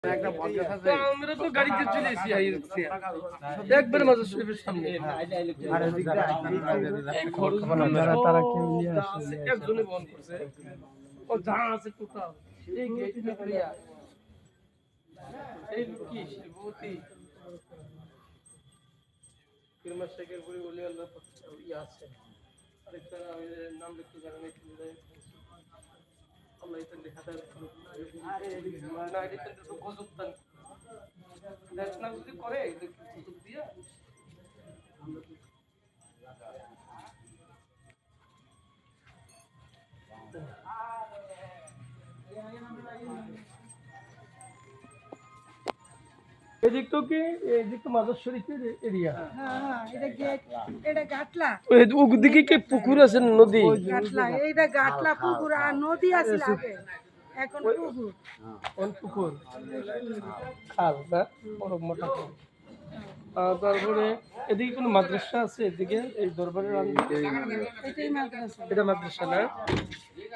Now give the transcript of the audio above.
আমরা তো গাড়িতে চলে এসেছি একবার মাঝে শরীফের সামনে একজনে বন্ধ করছে ও যা আছে টোটাল এই গেট নিকলিয়া এই কি শিবতী কিরমা শেখের পুরি বলি আল্লাহ ইয়া আছে আরেকটা নাম লিখতে জানেন আল্লাহ এটা লেখা দেয় আরে না এটা তো গজব দান দেখনা যদি করে গজব দিয়া এদিক তো কি এদিক তো মাজার শরীফের এরিয়া হ্যাঁ এটা গেট এটা গাটলা ওদিকে কি পুকুর আছে নদী গাটলা এইটা গাটলা পুকুর আর নদী আছে আগে এখন পুকুর কোন পুকুর খাল না বড় মোটা খাল তারপরে এদিকে কোনো মাদ্রাসা আছে এদিকে এই দরবারের এটাই মাদ্রাসা এটা মাদ্রাসা না